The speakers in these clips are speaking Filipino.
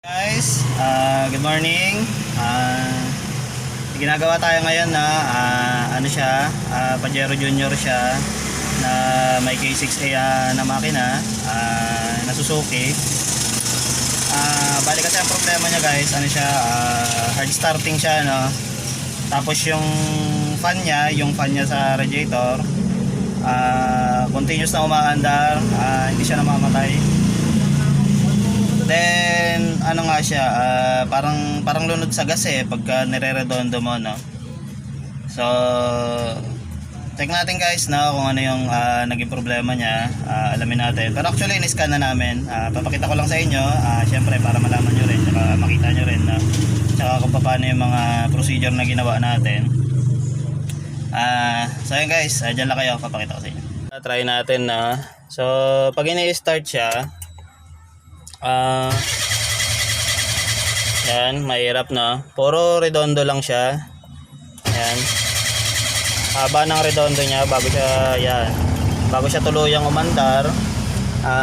Guys, good morning. Ginagawa tayo ngayon na ano siya, Pajero Junior siya na may K6A na makina, na Suzuki. Bali kasi ang problema niya guys, ano siya, hard starting siya, no. Tapos yung fan niya sa radiator, continuous na umaandar, hindi siya namamatay. Then ano nga siya, parang lunod sa gas pagka nire-redondo mo, no. So check natin guys, no, kung ano yung naging problema niya. Alamin natin. Pero actually in-scan na namin. Papakita ko lang sa inyo, syempre para malaman nyo rin, saka makita nyo rin, no, saka kung paano yung mga procedure na ginawa natin. So yun guys, dyan lang kayo, papakita ko sa inyo. Try natin na. So pag ini-start siya, yan, mahirap na. Puro redondo lang siya. Yan. Haba ng redondo niya bago siya, yan, bago siya tuluyang umandar.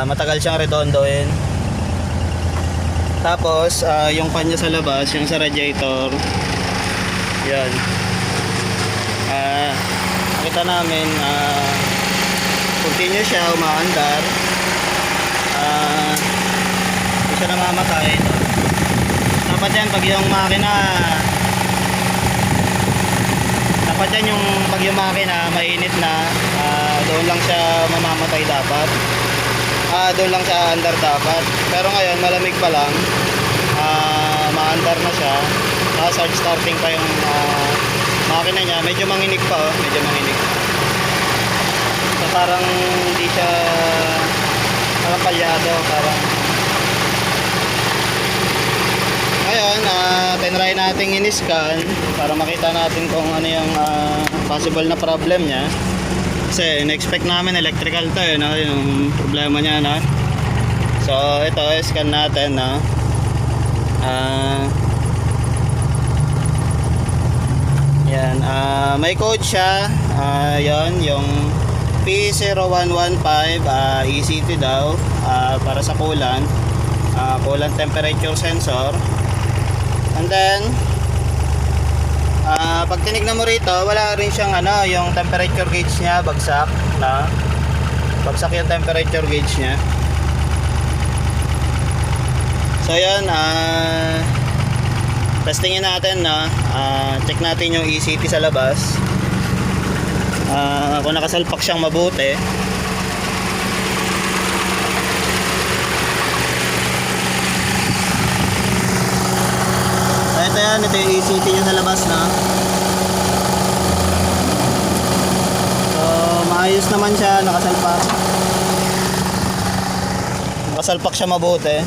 Matagal siyang redondoin. Tapos yung pan niya sa labas, yung sa radiator, yan, nakita namin continue siya umaandar. Hindi siya namamatay. Dapat yan pag yung makina, pag yung makina mainit na, doon lang siya mamamatay dapat. Doon lang siya andar dapat. Pero ngayon malamig pa lang, maandar na siya. Hard starting pa yung makina niya. Medyo manginig pa, medyo manginig. So parang hindi siya, parang palyado, parang. Ngayon, tinry natin in-scan para makita natin kung ano yung possible na problem niya. Kasi in-expect namin electrical to, no, yung problema niya, no. So ito, scan natin, no. Yan, may code siya. Yon, yung P0115 ECT daw, para sa coolant, coolant temperature sensor. And then pag tinignan mo rito, wala rin siyang ano, yung temperature gauge niya bagsak, na bagsak yung temperature gauge niya. So yan, testingin natin, na check natin yung ECT sa labas, kung nakasalpak siyang mabuti. Ito yan, ito yung ECT niya sa labas, na. So maayos naman siya, nakasalpak siya mabuti.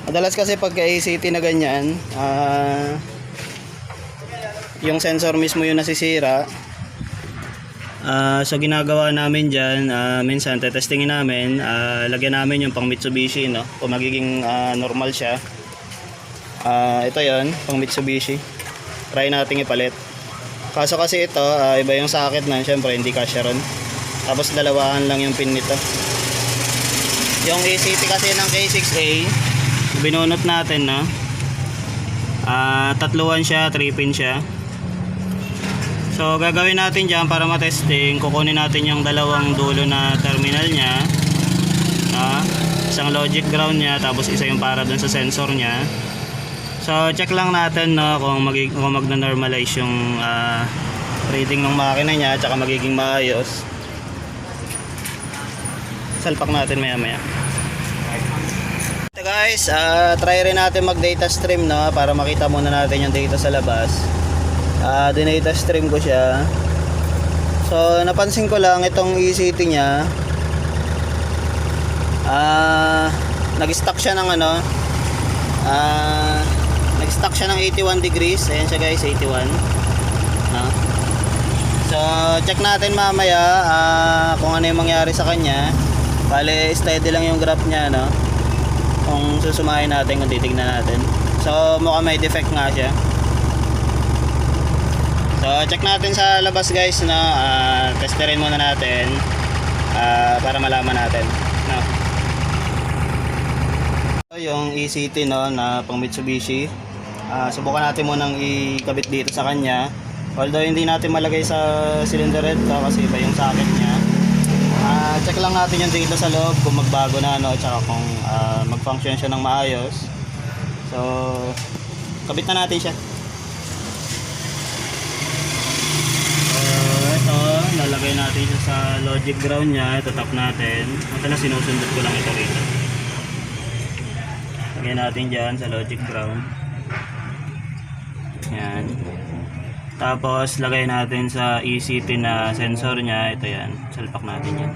Madalas kasi pagka ECT na ganyan, yung sensor mismo yung nasisira. So ginagawa namin dyan, minsan tetestingin namin, lagyan namin yung pang Mitsubishi, no, kung magiging normal siya. Ito yon, pang Mitsubishi, try natin ipalit. Kaso kasi ito, iba yung socket na, syempre hindi kasya ron. Tapos dalawahan lang yung pin nito. Yung ECT kasi ng K6A, binunot natin, no, tatluan siya, 3 pin siya. So gagawin natin dyan para matesting, kukunin natin yung dalawang dulo na terminal niya, isang logic ground niya, tapos isa yung para dun sa sensor niya. So check lang natin, no, kung magna-normalize yung rating ng makina niya, tsaka magiging maayos. Salpak natin maya maya. So guys, try rin natin mag data stream, no, para makita muna natin yung data sa labas. Dinata stream ko siya. So napansin ko lang itong ECT niya, nag-stock siya ng ano, nag-stock siya ng 81 degrees. Ayan siya guys, 81, no? So check natin mamaya kung ano yung mangyari sa kanya. Bale steady lang yung graph niya, no, kung susumahin natin, kung titignan natin. So mukhang may defect nga siya. So check natin sa labas guys, na testerin muna natin para malaman natin, no? So, yung ECT, no, na pang Mitsubishi, subukan natin munang ikabit dito sa kanya. Although hindi natin malagay sa cylinder head to kasi iba yung socket niya. Check lang natin yung dito sa loob kung magbago na, no, tsaka kung mag-function siya ng maayos. So kabit na natin siya. Ito, lalagay natin siya sa logic ground niya. Ito, tap natin. Madalas sinusundot ko lang ito rito. Lagay natin dyan sa logic ground. Yan. Tapos lagay natin sa ECT na sensor niya. Ito yan, salpak natin yan.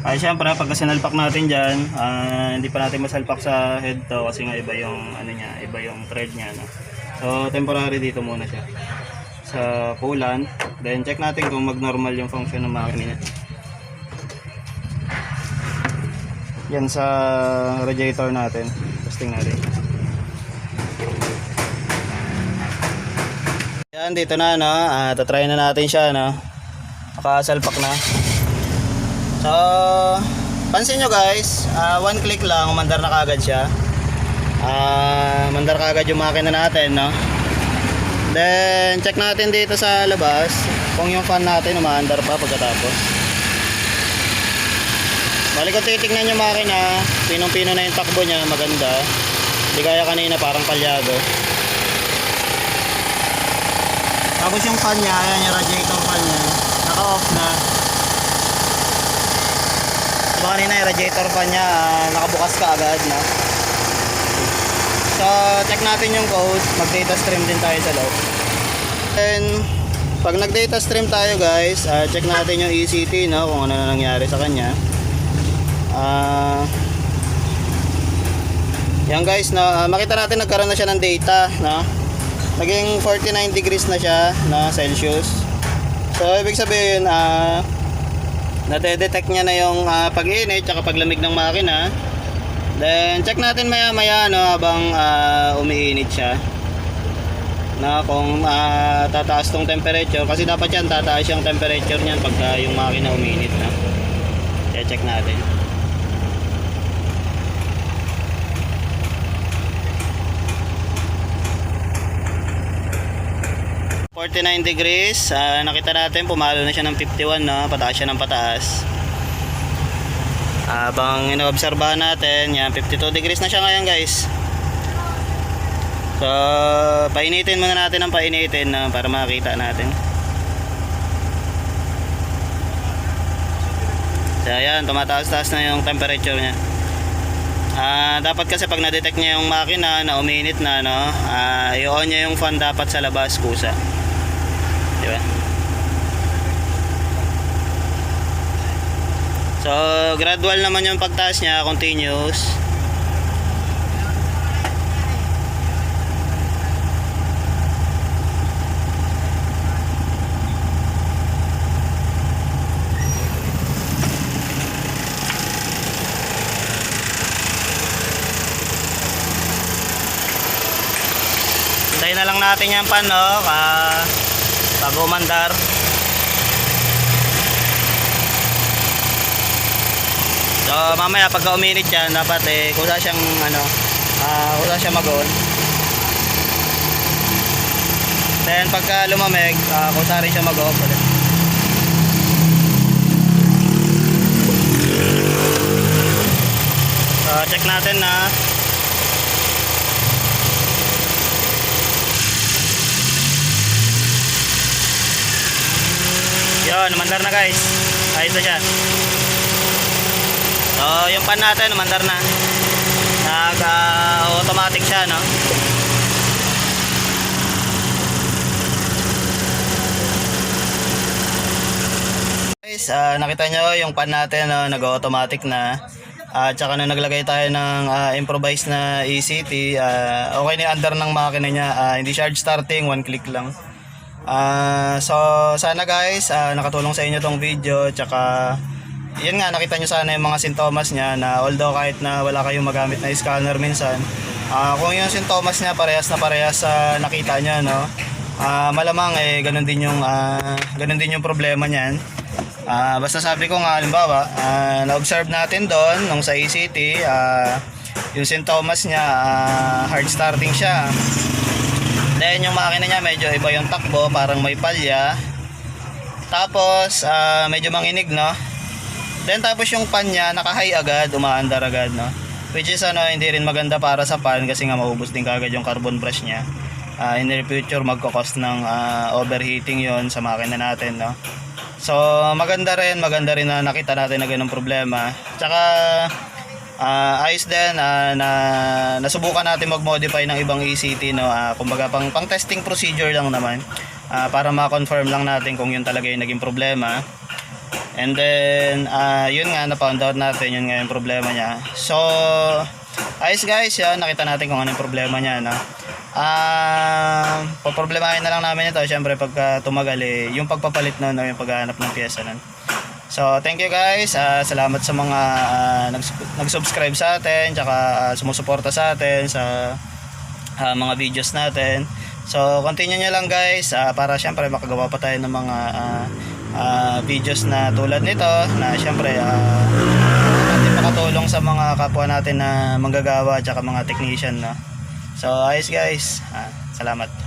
Ay syempre pagka sinalpak natin dyan, hindi pa natin masalpak sa head to kasi nga iba yung ano niya, iba yung thread niya, no? So temporary dito muna siya sa coolant. Then check natin kung mag-normal yung function ng makina niya. Yan sa radiator natin. Testing natin. Yan, dito na, no? Tatry na natin siya, no? Nakasalpak na. So, pansin nyo guys, one click lang, umandar na kagad siya. Mandar kagad yung makina natin, no? Then, check natin dito sa labas kung yung fan natin umaandar pa pagkatapos. Bali kung titignan yung makina, pinong-pino na yung takbo niya, maganda. Hindi kaya kanina parang kalyado. Tapos yung fan niya, ayan yung radiator fan niya, naka-off na. Diba kanina yung radiator fan niya, nakabukas ka agad na. So check natin yung code, mag-data stream din tayo sa loob. And pag nag-data stream tayo guys, check natin yung ECT, no, kung ano na nangyari sa kanya. Yan guys, no, makita natin nagkaroon na siya ng data, no? Naging 49 degrees na siya na Celsius. So ibig sabihin nade-detect niya na yung pag-init at paglamig ng makina. Then check natin maya-maya, no, habang umiinit siya, na kung tataas tong temperature kasi dapat yan tataas yung temperature niyan pagka yung makina umiinit na. Kaya check natin. $49 degrees, nakita natin pumalo na siya ng 51, no? Pataas siya ng pataas. Habang inoobserbahan natin, yan, 52 degrees na siya ngayon guys. So painitin muna natin ng painitin, no? Para makita natin. So ayan, tumataas-taas na yung temperature niya. Dapat kasi pag na-detect niya yung makina na uminit na, no, i-on niya yung fan dapat sa labas kusa. Diba? So gradual naman yung pagtaas niya, continuous. Hintayin na lang natin yan pan, no, bago umandar. So mamaya pagka uminit yan, dapat kusa siyang kusa siya mag-on. Then pagka lumamig, kusa rin siya mag-off ulit. So check natin na yun, umandar na guys. Ayos na siya. So yung pan natin umandar na. Nag-automatic siya, no? Guys, nakita nyo yung pan natin, no, nag-automatic na. Tsaka na naglagay tayo ng improvised na ECT, okay na yung under ng makina niya. Hindi charge starting, one click lang. So sana guys, nakatulong sa inyo tong video. Tsaka yun nga, nakita nyo sana yung mga sintomas niya, na although kahit na wala kayong magamit na scanner minsan, kung yung sintomas niya parehas na parehas sa nakita nyo, no, malamang ganun din yung problema niyan. Basta sabi ko nga, halimbawa, na-observe natin doon nung sa ACT, yung sintomas niya, hard starting siya. Then yung makina niya medyo iba yung takbo, parang may palya. Tapos medyo manginig, no? Then tapos yung pan niya naka-high agad, umaandar agad, no? Which is hindi rin maganda para sa pan kasi nga maubos din kagad yung carbon brush niya. In the future magko-cause ng overheating yon sa makina natin, no? So maganda rin na nakita natin na ganung problema. Tsaka ayos din na nasubukan natin mag-modify ng ibang ECT, no? Kumbaga pang testing procedure lang naman, para ma-confirm lang natin kung yun talaga yung naging problema. And then yun nga, na-found out natin yun nga yung problema niya. So ayos guys, yan, nakita natin kung ano yung problema niya, no? Poproblemahin na lang namin ito syempre pagka tumagal, yung pagpapalit nun, no? Yung paghahanap ng pyesa nun. So thank you guys, salamat sa mga nag-subscribe sa atin, tsaka sumusuporta sa atin sa mga videos natin. So continue nyo lang guys, para syempre makagawa pa tayo ng mga videos na tulad nito, na syempre natin makatulong sa mga kapwa natin na manggagawa tsaka mga technician, no? So ayos guys, salamat.